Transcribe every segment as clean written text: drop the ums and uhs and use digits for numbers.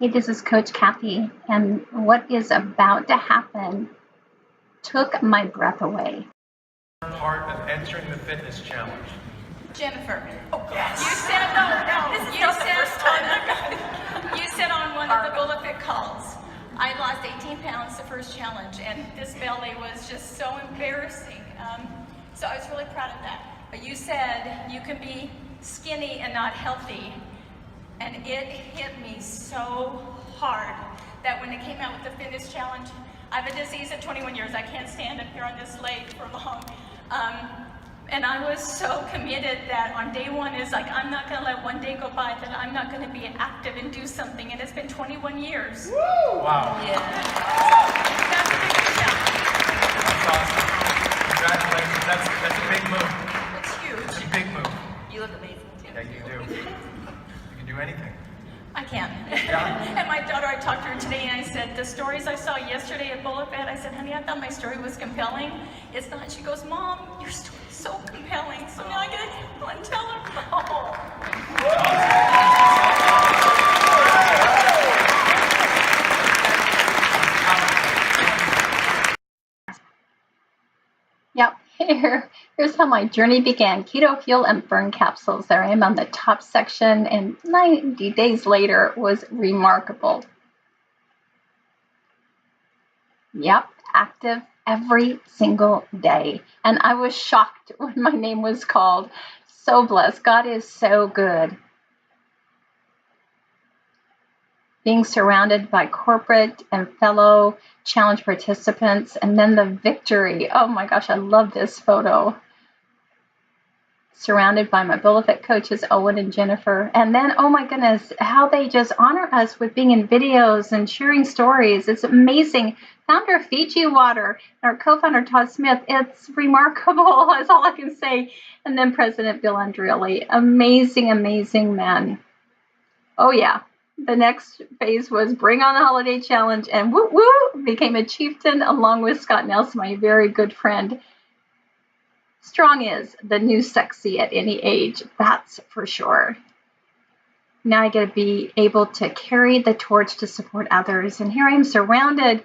Hey, this is Coach Kathy, and what is about to happen took my breath away. Part of entering the fitness challenge. Jennifer. Oh, yes. You said no. This is not the first time. You said on one of the BulaFIT calls, I lost 18 pounds the first challenge, and this belly was just so embarrassing. So I was really proud of that. But you said you can be skinny and not healthy, and it hit me so hard that when it came out with the fitness challenge, I have a disease at 21 years. I can't stand up here on this leg for long. And I was so committed that on day one is like, I'm not gonna let one day go by that I'm not gonna be active and do something, and it's been 21 years. Woo! Wow. Yeah. That's a big challenge. That's awesome. Congratulations. That's a big move. It's huge. It's a big move. You look amazing too. Yeah, you do. You can do anything. I can. Yeah. And my daughter, I talked to her today and I said, the stories I saw yesterday at BulaFIT, I said, honey, I thought my story was compelling. It's not. She goes, Mom, your story is so compelling. So now I gotta go and tell her. Yep, here's how my journey began. Keto, fuel, and burn capsules. There I am on the top section, and 90 days later was remarkable. Yep, active every single day. And I was shocked when my name was called. So blessed. God is so good. Being surrounded by corporate and fellow challenge participants, and then the victory. Oh my gosh, I love this photo. Surrounded by my BulaFIT coaches, Owen and Jennifer. And then, oh my goodness, how they just honor us with being in videos and sharing stories. It's amazing. Founder of Fiji Water, our co-founder Todd Smith. It's remarkable, that's all I can say. And then President Bill Andreoli. Amazing, amazing man. Oh yeah. The next phase was bring on the holiday challenge, and woo woo, became a chieftain along with Scott Nelson, my very good friend. Strong is the new sexy at any age, that's for sure. Now I get to be able to carry the torch to support others, and here I am surrounded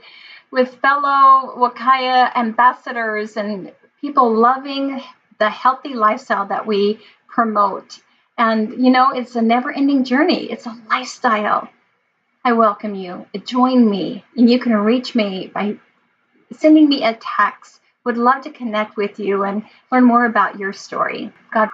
with fellow Wakaya ambassadors and people loving the healthy lifestyle that we promote. And, you know, it's a never-ending journey. It's a lifestyle. I welcome you. Join me. And you can reach me by sending me a text. Would love to connect with you and learn more about your story. God.